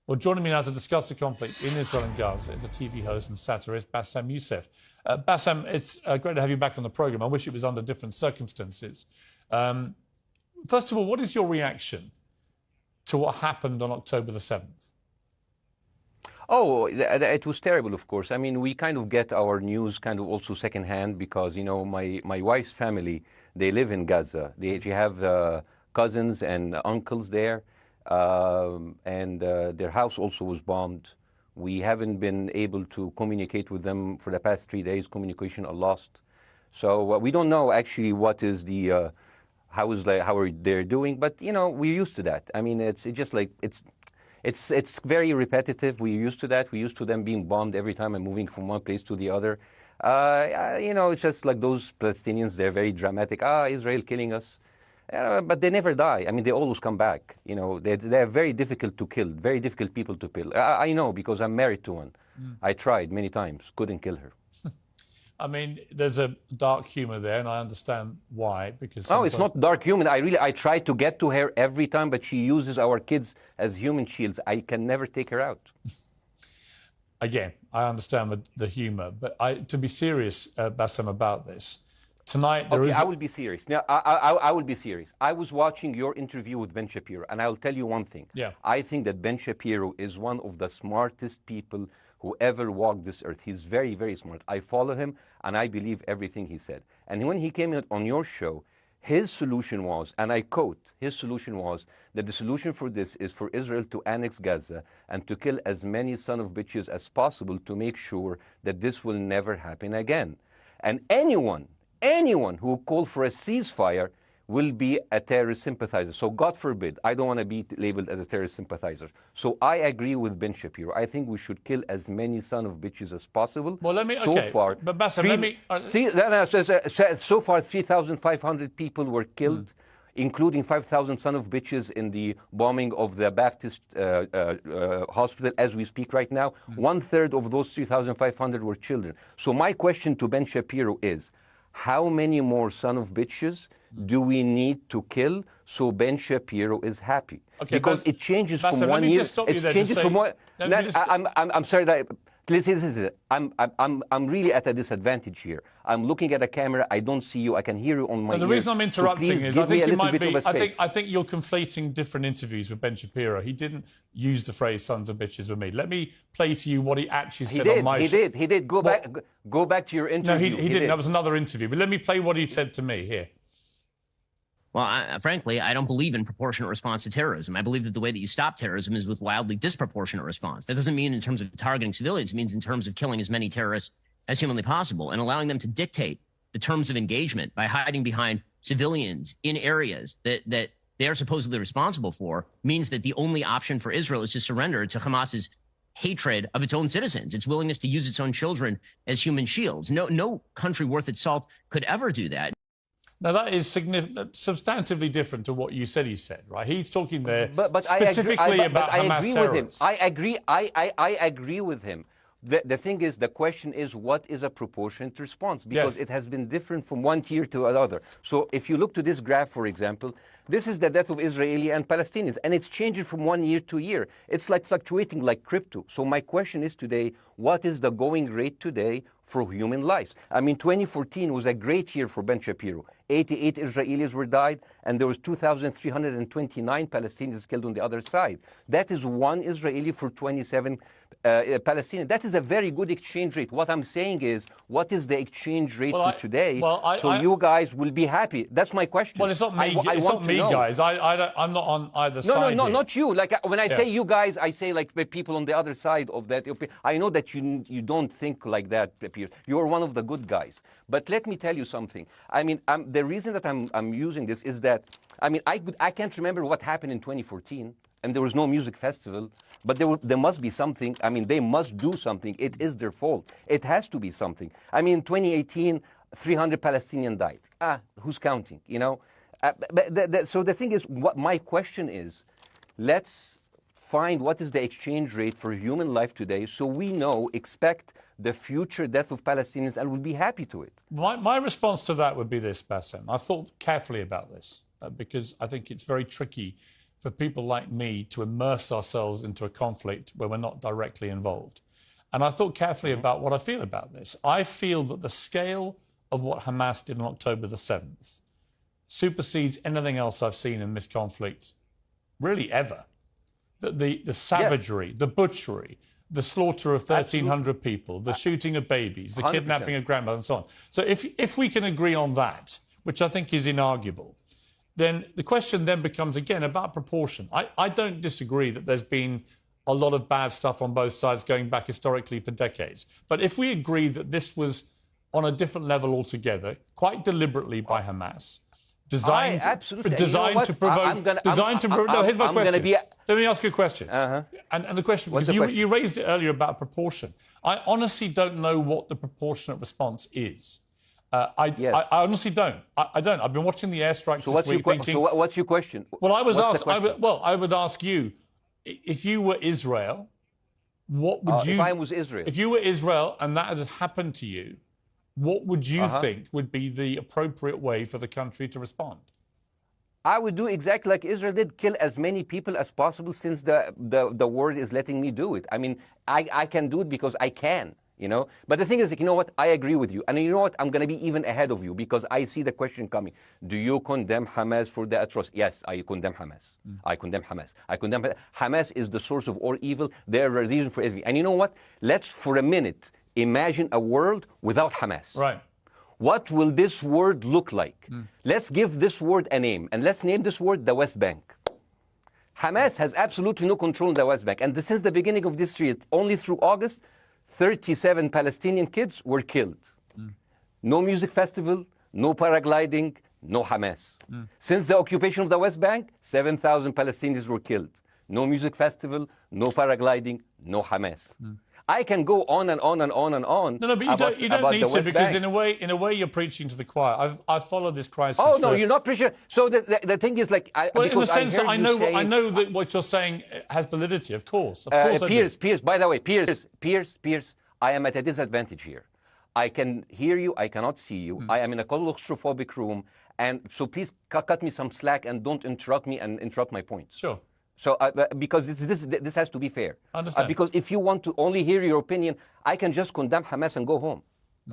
Well, joining me now to discuss the conflict in Israel and Gaza is a TV host and satirist, Bاسم Yusuf. Bاسم, it's great to have you back on the programme. I wish it was under different circumstances. First of all, what is your reaction to what happened on October the 7th? Oh, it was terrible, of course. I mean, we kind of get our news kind of also secondhand because, you know, my wife's family, they live in Gaza. They have cousins and uncles there. And their house also was bombed. We haven't been able to communicate with them for the past 3 days. Communication are lost. So we don't know actually what is the how are they doing. But you know, we're used to that. I mean, it's just like it's very repetitive. We're used to that. We're used to them being bombed every time and moving from one place to the other. You know, it's just like those Palestinians. They're very dramatic. Israel killing us. But they never die. I mean, they always come back. You know, they're very difficult to kill, very difficult people to kill. I know because I'm married to one. I tried many times, couldn't kill her. I mean, there's a dark humour there, and I understand why. Because no, it's not dark humour. I try to get to her every time, but she uses our kids as human shields. I can never take her out. Again, I understand the humour, but to be serious, Bاسم, about this. Tonight, I will be serious. Now, I will be serious. I was watching your interview with Ben Shapiro, and I'll tell you one thing. Yeah. I think that Ben Shapiro is one of the smartest people who ever walked this earth. He's very, very smart. I follow him, and I believe everything he said. And when he came on your show, his solution was, and I quote, his solution was that the solution for this is for Israel to annex Gaza and to kill as many son of bitches as possible to make sure that this will never happen again. And anyone who call for a ceasefire will be a terrorist sympathizer. So God forbid, I don't want to be labeled as a terrorist sympathizer. So I agree with Ben Shapiro. I think we should kill as many son of bitches as possible. Well, let me, so far, but Bاسم, let me... so far, 3,500 people were killed, including 5,000 son of bitches in the bombing of the Baptist hospital as we speak right now. 1/3 of those 3,500 were children. So my question to Ben Shapiro is, how many more son of bitches do we need to kill so Ben Shapiro is happy? Okay, because it changes Bاسم, from 1 year. It changes from one. I'm sorry that. Listen, I'm really at a disadvantage here. I'm looking at a camera. I don't see you. I can hear you on my ear. The reason I'm interrupting is I think you're conflating different interviews with Ben Shapiro. He didn't use the phrase "sons of bitches" with me. Let me play to you what he actually said on my show. He did. Go back to your interview. No, he didn't. That was another interview. But let me play what he said to me here. Well, frankly, I don't believe in proportionate response to terrorism. I believe that the way that you stop terrorism is with wildly disproportionate response. That doesn't mean in terms of targeting civilians. It means in terms of killing as many terrorists as humanly possible and allowing them to dictate the terms of engagement by hiding behind civilians in areas that they are supposedly responsible for means that the only option for Israel is to surrender to Hamas's hatred of its own citizens, its willingness to use its own children as human shields. No country worth its salt could ever do that. Now, that is substantively different to what you said he said, right? He's talking there but specifically about Hamas terrorists. I agree with him. The thing is, the question is, what is a proportionate response? Because it has been different from one tier to another. So if you look to this graph, for example, this is the death of Israeli and Palestinians, and it's changing from 1 year to year. It's like fluctuating like crypto. So my question is today, what is the going rate today for human lives? I mean, 2014 was a great year for Ben Shapiro. 88 Israelis were died, and there was 2,329 Palestinians killed on the other side. That is one Israeli for 27 Palestinians. That is a very good exchange rate. What I'm saying is, what is the exchange rate for today? So you guys will be happy. That's my question. Well, it's not me. It's not me, guys. I'm not on either side. No, not you. Like when I say you guys, I say like people on the other side of that. I know that you don't think like that, Pierre. You're one of the good guys. But let me tell you something. I mean, the reason that I'm using this is that, I mean, I can't remember what happened in 2014, and there was no music festival, but there must be something. I mean, they must do something. It is their fault. It has to be something. I mean, in 2018, 300 Palestinians died. Who's counting, you know? So the thing is, what my question is, let's find what is the exchange rate for human life today so we expect the future death of Palestinians and will be happy to it. My response to that would be this, Bاسم. I've thought carefully about this because I think it's very tricky for people like me to immerse ourselves into a conflict where we're not directly involved. And I thought carefully about what I feel about this. I feel that the scale of what Hamas did on October the 7th supersedes anything else I've seen in this conflict, really ever. The savagery, the butchery, the slaughter of 1,300 people, the shooting of babies, the 100%. kidnapping of grandmothers, and so on. So if we can agree on that, which I think is inarguable, then the question then becomes, again, about proportion. I don't disagree that there's been a lot of bad stuff on both sides going back historically for decades. But if we agree that this was on a different level altogether, quite deliberately by Hamas, designed to provoke... No, here's my question. Let me ask you a question. And the question, because you raised it earlier about proportion. I honestly don't know what the proportionate response is. I honestly don't. I don't. I've been watching the airstrikes this week thinking... So what's your question? Well, I would ask you, if you were Israel, what would you... If I was Israel? If you were Israel and that had happened to you, what would you think would be the appropriate way for the country to respond? I would do exactly like Israel did, kill as many people as possible, since the world is letting me do it. I mean, I can do it because I can, you know. But the thing is, you know what? I agree with you. And you know what? I'm going to be even ahead of you, because I see the question coming. Do you condemn Hamas for the atrocity? Yes, I condemn Hamas. I condemn Hamas. Hamas is the source of all evil. They're a reason for everything. And you know what? Let's, for a minute, imagine a world without Hamas. Right. What will this word look like? Let's give this word a name, and let's name this word the West Bank. Hamas has absolutely no control in the West Bank, and since the beginning of this year, only through August, 37 Palestinian kids were killed. No music festival, no paragliding, no Hamas. Since the occupation of the West Bank, 7,000 Palestinians were killed. No music festival, no paragliding, no Hamas. I can go on and on and on and on. No, but you don't need to, because in a way you're preaching to the choir. I've followed this crisis. Oh no, you're not preaching. So the thing is, like, in the sense that I know that what you're saying has validity. Of course, Piers. By the way, Piers. I am at a disadvantage here. I can hear you. I cannot see you. I am in a claustrophobic room, and so please cut me some slack and don't interrupt me and interrupt my points. Sure. So, because this has to be fair. Understand. Because if you want to only hear your opinion, I can just condemn Hamas and go home.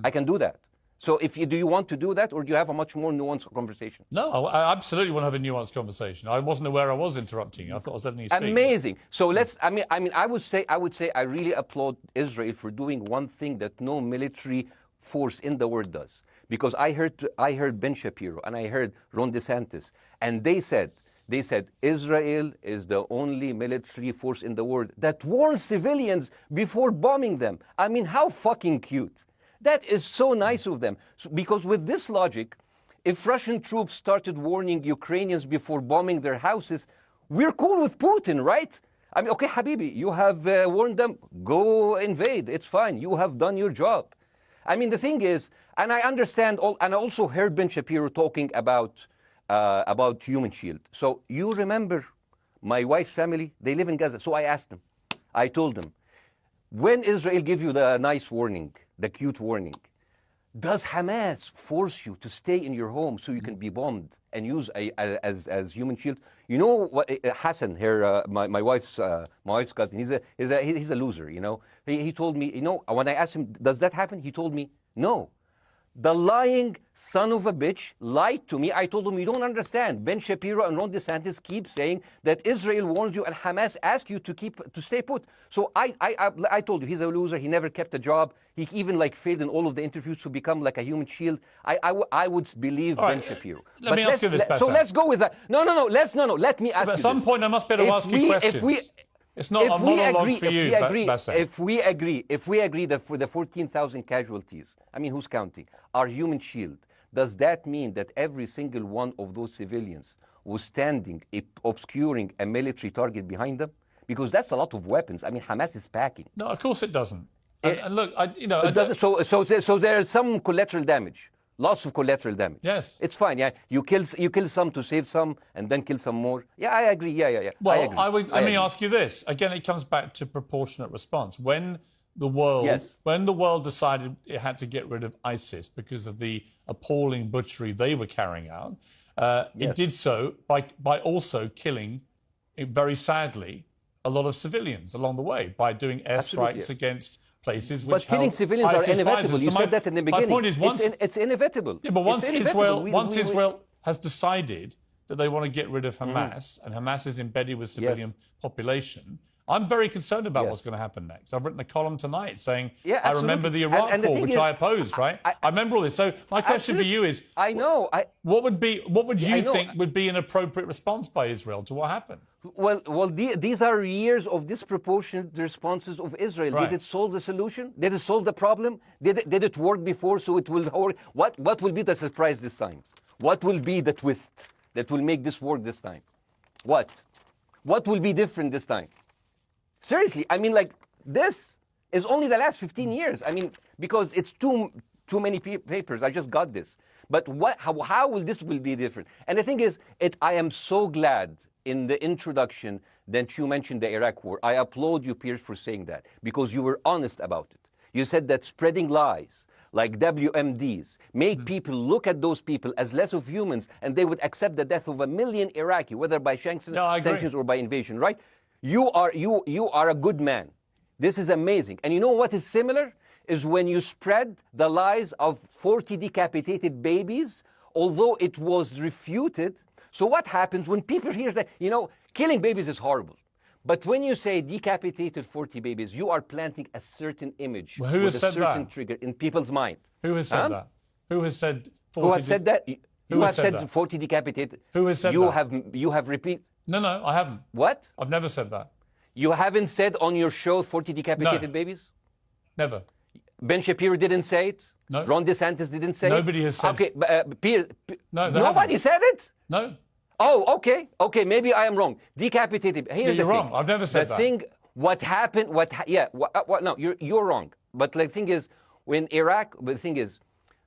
I can do that. So, do you want to do that, or do you have a much more nuanced conversation? No, I absolutely want to have a nuanced conversation. I wasn't aware I was interrupting you. I thought I was letting you speak. Amazing. So I would say I really applaud Israel for doing one thing that no military force in the world does. Because I heard Ben Shapiro and I heard Ron DeSantis, and they said Israel is the only military force in the world that warns civilians before bombing them. I mean, how fucking cute. That is so nice of them. Because with this logic, if Russian troops started warning Ukrainians before bombing their houses, we're cool with Putin, right? I mean, okay, Habibi, you have warned them, go invade. It's fine. You have done your job. I mean, the thing is, and I understand, and I also heard Ben Shapiro talking about Human Shield. So you remember my wife's family, they live in Gaza. So I asked them, I told them, when Israel give you the nice warning, the cute warning, does Hamas force you to stay in your home so you can be bombed and use as Human Shield? You know what, Hassan here, my wife's cousin, he's a loser, you know. He told me, you know, when I asked him, does that happen? He told me, no. The lying son of a bitch lied to me. I told him, you don't understand. Ben Shapiro and Ron DeSantis keep saying that Israel warns you and Hamas asks you to stay put. So I told you, he's a loser. He never kept a job. He even failed in all of the interviews to become like a human shield. I would believe Ben Shapiro. Let me ask you this, Bassam. So let's go with that. No. Let me ask you At some point, I must be able to ask you questions. It's not a monologue for you, Bassam. If we agree that for the 14,000 casualties, I mean, who's counting, are Human Shield, does that mean that every single one of those civilians was standing, obscuring a military target behind them? Because that's a lot of weapons. I mean, Hamas is packing. No, of course it doesn't. And look, So there's some collateral damage. Lots of collateral damage. Yes. It's fine, yeah. You kill some to save some and then kill some more. Yeah, I agree. Yeah. Well, let me ask you this. Again, it comes back to proportionate response. When the world decided it had to get rid of ISIS because of the appalling butchery they were carrying out, it did so by also killing very sadly, a lot of civilians along the way by doing airstrikes against places which but killing civilians are inevitable. You said that in the beginning. My point is, it's inevitable. Yeah, but once Israel has decided that they want to get rid of Hamas, and Hamas is embedded with civilian population, I'm very concerned about what's going to happen next. I've written a column tonight saying, I remember the Iraq War, which I opposed, right? I remember all this. So my question for you is, what would you think would be an appropriate response by Israel to what happened? Well, these are years of disproportionate responses of Israel. Right. Did it solve the solution? Did it solve the problem? Did it work before, so it will work? What will be the surprise this time? What will be the twist that will make this work this time? What will be different this time? Seriously, I mean, like, this is only the last 15 years. I mean, because it's too many papers. I just got this. But how will this be different? And the thing is, I am so glad in the introduction that you mentioned the Iraq War. I applaud you, Piers, for saying that, because you were honest about it. You said that spreading lies like WMDs make people look at those people as less of humans, and they would accept the death of 1 million Iraqi, whether by sanctions or by invasion, right? You are a good man. This is amazing. And you know what is similar? Is when you spread the lies of 40 decapitated babies, although it was refuted. So what happens when people hear that, killing babies is horrible. But when you say decapitated 40 babies, you are planting a certain image with a certain trigger in people's mind. Who has said that? Who has said 40? Who has said that? Who has said 40 decapitated? Who has said that? You have repeated. No, I haven't. What? I've never said that. You haven't said on your show 40 decapitated babies? Never. Ben Shapiro didn't say it? No. Ron DeSantis didn't say Nobody it? has said it. Okay, no, nobody said it? No. Oh, okay, maybe I am wrong. Decapitated. Here's you're wrong. I've never said that. The thing, what happened, no, you're wrong. But the thing is, when Iraq, the thing is,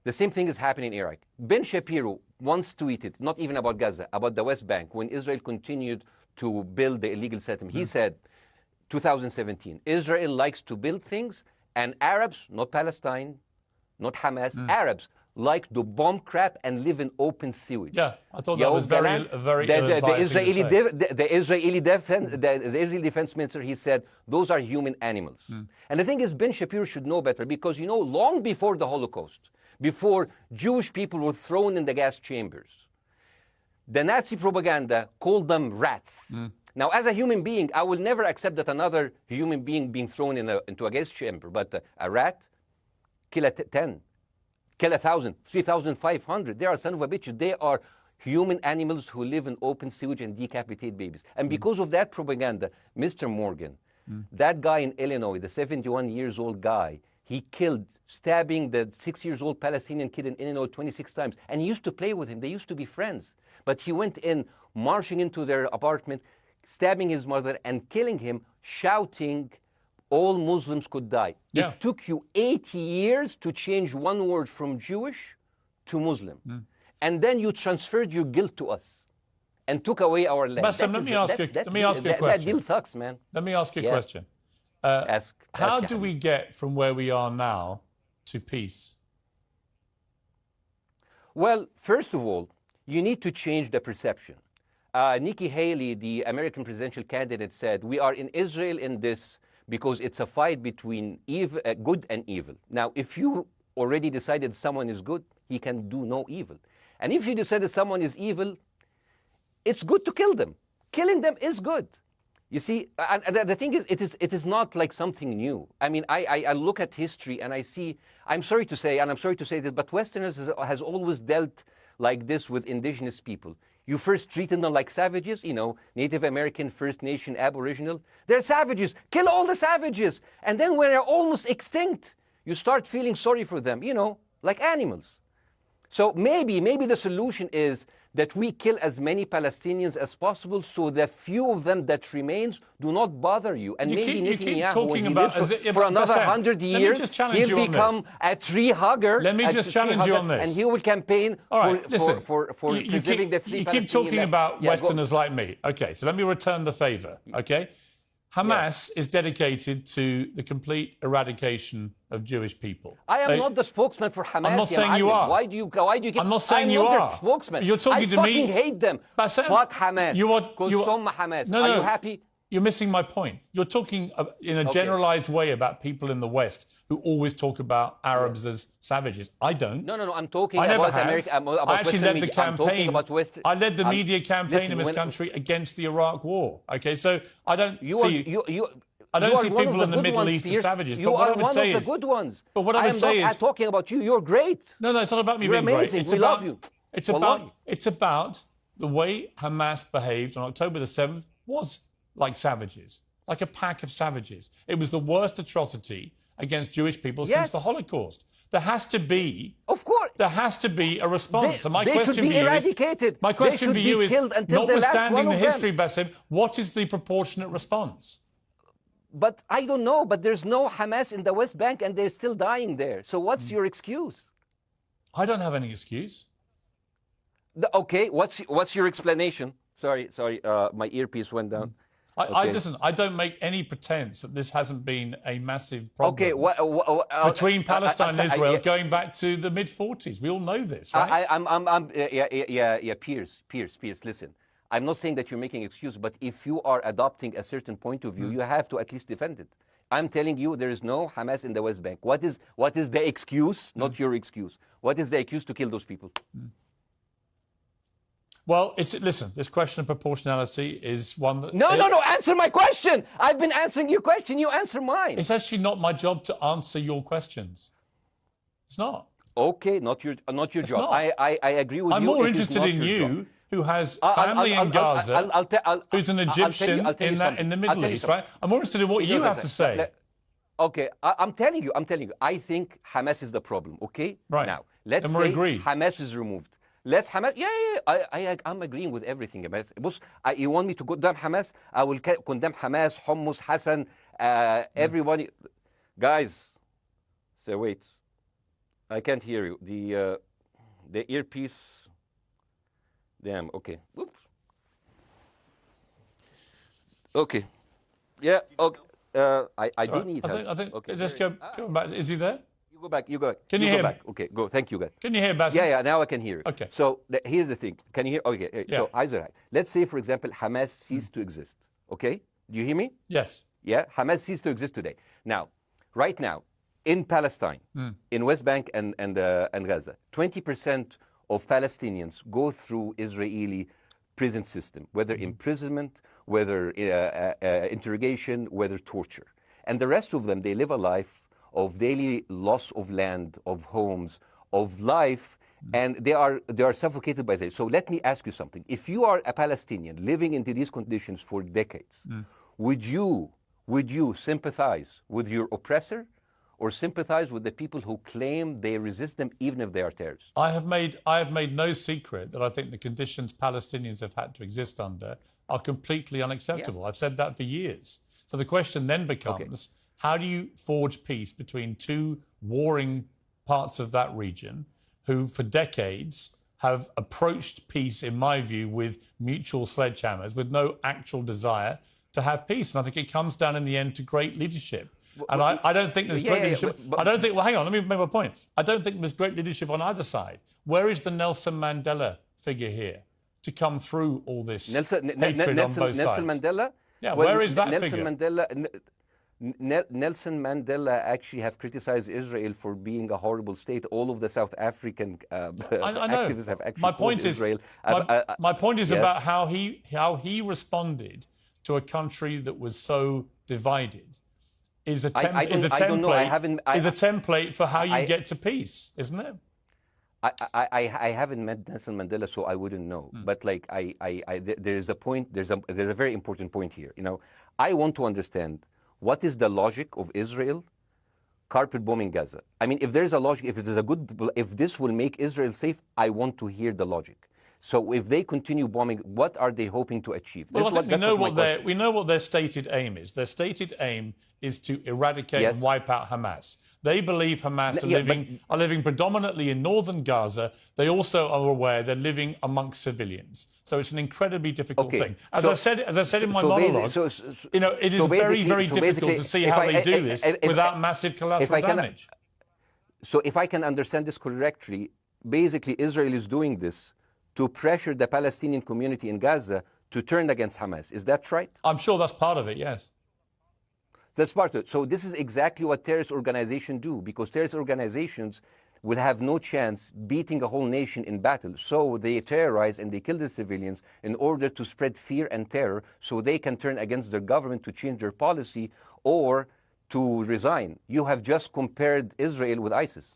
the same thing is happening in Iraq. Ben Shapiro once tweeted, not even about Gaza, about the West Bank, when Israel continued to build the illegal settlement. He said, 2017, Israel likes to build things, and Arabs, not Palestine, not Hamas, Arabs like to bomb crap and live in open sewage. Yeah, I thought that was very the Israeli defense minister, he said, those are human animals. And the thing is, Ben Shapiro should know better, because, long before the Holocaust, before Jewish people were thrown in the gas chambers, the Nazi propaganda called them rats. Now, as a human being, I will never accept that another human being being thrown into a gas chamber. But a rat, kill 10, kill 1,000, 3,500. They are son of a bitch. They are human animals who live in open sewage and decapitate babies. And because of that propaganda, Mr. Morgan, that guy in Illinois, the 71-years-old guy, he killed, stabbing the 6-year-old Palestinian kid in Illinois 26 times. And he used to play with him. They used to be friends. But he went in, marching into their apartment, stabbing his mother and killing him, shouting, all Muslims could die. Yeah. It took you 80 years to change one word from Jewish to Muslim. And then you transferred your guilt to us and took away our land. Bاسم, let me ask you a question. That deal sucks, man. Let me ask you a question. How do we get from where we are now to peace? Well, first of all, you need to change the perception. Nikki Haley, the American presidential candidate, said, we are in Israel in this because it's a fight between good and evil. Now, if you already decided someone is good, he can do no evil. And if you decided someone is evil, it's good to kill them. Killing them is good. You see, and the thing is, it is not like something new. I mean, I look at history and I see, I'm sorry to say that, but Westerners has always dealt like this with indigenous people. You first treated them like savages, Native American, First Nation, Aboriginal. They're savages. Kill all the savages. And then when they're almost extinct, you start feeling sorry for them, like animals. So maybe the solution is that we kill as many Palestinians as possible, so the few of them that remains do not bother you. And maybe Netanyahu, when he lives for another 100 years, he'll become a tree hugger. Let me just challenge you on this. And he will campaign for preserving the free Palestinian. You keep talking about Westerners like me. Okay, so let me return the favor, okay? Hamas is dedicated to the complete eradication of Jewish people. I am not the spokesman for Hamas. I'm not saying you are. Why do you keep... I'm not saying you are. I'm not their spokesman. You're talking to me. I fucking hate them. Bassem, Fuck Hamas. You are Hamas. No, are you happy? You're missing my point. You're talking in a generalized way about people in the West who always talk about Arabs as savages. I don't. No. I'm talking about America. About I actually led the campaign. I led the media campaign in this country against the Iraq War. Okay, so I don't see. I don't see people in the Middle East as savages. You are one of the good ones. But what I would say is, I'm talking about you. You're great. No, it's not about me being amazing. great. We love you. It's about the way Hamas behaved on October the 7th was like savages, like a pack of savages. It was the worst atrocity against Jewish people since the Holocaust. There has to be, of course, there has to be a response. They should be eradicated. My question for you is, notwithstanding the history, Bاسم, what is the proportionate response? But I don't know. But there's no Hamas in the West Bank, and they're still dying there. So what's your excuse? I don't have any excuse. Okay, what's your explanation? Sorry, my earpiece went down. Listen, I don't make any pretense that this hasn't been a massive problem between Palestine and Israel going back to the mid-40s. We all know this, right? Piers, listen. I'm not saying that you're making excuses, but if you are adopting a certain point of view, you have to at least defend it. I'm telling you, there is no Hamas in the West Bank. What is the excuse? Not your excuse. What is the excuse to kill those people? Well, listen, this question of proportionality is one that... No, answer my question. I've been answering your question. You answer mine. It's actually not my job to answer your questions. It's not. Okay, not your job. Not. I agree with you. I'm more interested in you, who has family in Gaza, who's an Egyptian in the Middle East, right? I'm more interested in what you have to say. Okay, I'm telling you. I think Hamas is the problem, okay? Right. Now, let's say Hamas is removed. Let's Hamas. I'm agreeing with everything. You want me to condemn Hamas? I will condemn Hamas, Hummus, Hassan, everybody. Guys, say wait. I can't hear you. The earpiece. Damn. Okay. Oops. Okay. Yeah. Okay. I do need help. I think. Okay. Just go back. Is he there? You go back. Can you hear me? Okay, go. Thank you, guys. Can you hear Bاسم? Yeah, now I can hear you. Okay. So here's the thing. Can you hear? Okay. Yeah. So Isaac, let's say, for example, Hamas ceased to exist. Okay? Do you hear me? Yes. Yeah? Hamas ceased to exist today. Now, right now, in Palestine, in West Bank and Gaza, 20% of Palestinians go through Israeli prison system, whether imprisonment, whether interrogation, whether torture. And the rest of them, they live a life of daily loss of land, of homes, of life, and they are suffocated by this. So let me ask you something. If you are a Palestinian living into these conditions for decades, would you sympathize with your oppressor, or sympathize with the people who claim they resist them even if they are terrorists? I have made no secret that I think the conditions Palestinians have had to exist under are completely unacceptable. I've said that for years. So the question then becomes, how do you forge peace between two warring parts of that region who for decades have approached peace, in my view, with mutual sledgehammers, with no actual desire to have peace? And I think it comes down in the end to great leadership. And I don't think there's great leadership. I don't think, well, hang on, let me make my point. I don't think there's great leadership on either side. Where is the Nelson Mandela figure here to come through all this hatred on both sides? Nelson Mandela? Yeah, where is that Nelson figure? Nelson Mandela actually have criticized Israel for being a horrible state. All of the South African activists have actually called Israel. My point is about how he responded to a country that was so divided. Is a template for how you get to peace, isn't it? I haven't met Nelson Mandela, so I wouldn't know. But like there's a point. There's a very important point here. You know, I want to understand what is the logic of Israel carpet bombing Gaza. I mean, if there's a logic, if this will make Israel safe, I want to hear the logic. So if they continue bombing, what are they hoping to achieve? Well, I think we know what their stated aim is. Their stated aim is to eradicate and wipe out Hamas. They believe Hamas are living predominantly in northern Gaza. They also are aware they're living amongst civilians. So it's an incredibly difficult thing. As I said in my monologue, it is very, very difficult to see how they do this without massive collateral damage. So if I can understand this correctly, basically Israel is doing this to pressure the Palestinian community in Gaza to turn against Hamas. Is that right? I'm sure that's part of it, yes. That's part of it. So this is exactly what terrorist organizations do, because terrorist organizations will have no chance beating a whole nation in battle. So they terrorize and they kill the civilians in order to spread fear and terror so they can turn against their government to change their policy or to resign. You have just compared Israel with ISIS.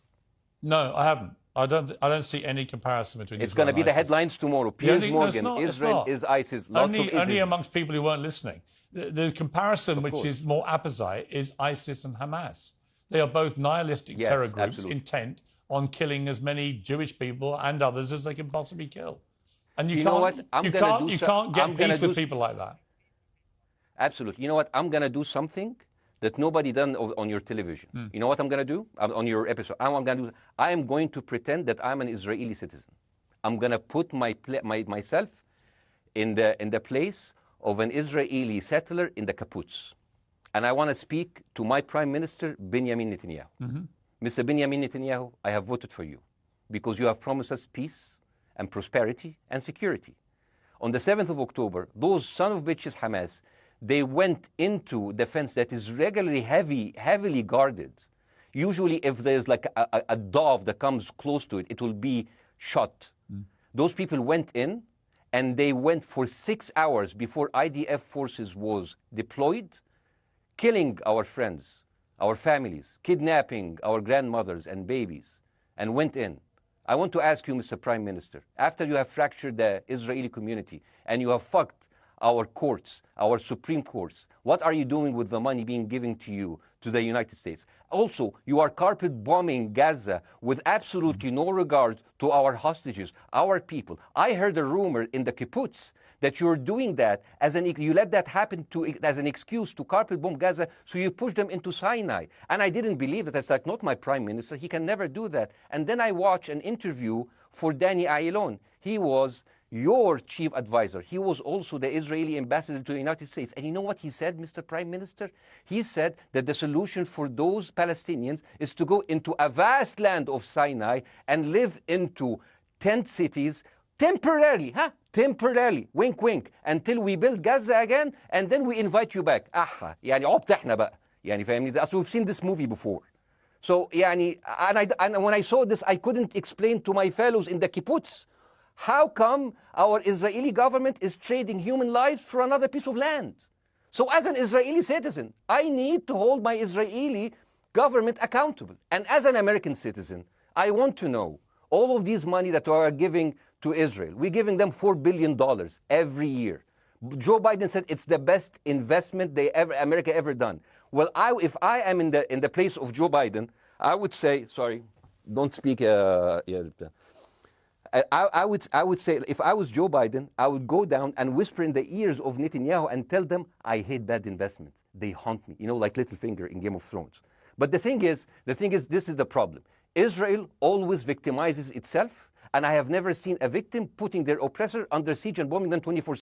No, I haven't. I don't see any comparison between. It's going to be the headlines tomorrow. Piers Morgan, Israel is ISIS. Only amongst people who weren't listening. The comparison, which is more apposite, is ISIS and Hamas. They are both nihilistic terror groups intent on killing as many Jewish people and others as they can possibly kill. And you can't get peace with people like that. Absolutely. You know what? I'm going to do something that nobody done on your television. You know what I'm going to do on your episode? I am going to pretend that I'm an Israeli citizen. I'm going to put myself in the place of an Israeli settler in the kibbutz. And I want to speak to my Prime Minister, Benjamin Netanyahu. Mr. Benjamin Netanyahu, I have voted for you because you have promised us peace and prosperity and security. On the 7th of October, those son of bitches Hamas, they went into the fence that is regularly heavily guarded. Usually if there's like a dove that comes close to it, it will be shot. Those people went in and they went for 6 hours before IDF forces was deployed, killing our friends, our families, kidnapping our grandmothers and babies, and went in. I want to ask you, Mr. Prime Minister, after you have fractured the Israeli community and you have fucked our courts, our Supreme Courts, what are you doing with the money being given to you, to the United States? Also, you are carpet bombing Gaza with absolutely no regard to our hostages, our people. I heard a rumor in the kibbutz that you're doing that you let that happen as an excuse to carpet bomb Gaza, so you push them into Sinai. And I didn't believe it. It's like, not my prime minister. He can never do that. And then I watched an interview for Danny Ayalon. He was your chief advisor. He was also the Israeli ambassador to the United States. And you know what he said, Mr. Prime Minister? He said that the solution for those Palestinians is to go into a vast land of Sinai and live into tent cities temporarily, temporarily, wink wink, until we build Gaza again, and then we invite you back. يعني عبت احنا بقى. يعني فاهمني؟ We've seen this movie before. So يعني, and when I saw this, I couldn't explain to my fellows in the kibbutz, how come our Israeli government is trading human lives for another piece of land? So as an Israeli citizen, I need to hold my Israeli government accountable. And as an American citizen, I want to know all of these money that we are giving to Israel. We're giving them $4 billion every year. Joe Biden said it's the best investment America ever done. Well, if I am in the place of Joe Biden, I would say, sorry, don't speak. I would say, if I was Joe Biden, I would go down and whisper in the ears of Netanyahu and tell them, I hate bad investments. They haunt me, like Littlefinger in Game of Thrones. But the thing is, this is the problem. Israel always victimizes itself, and I have never seen a victim putting their oppressor under siege and bombing them 24/7.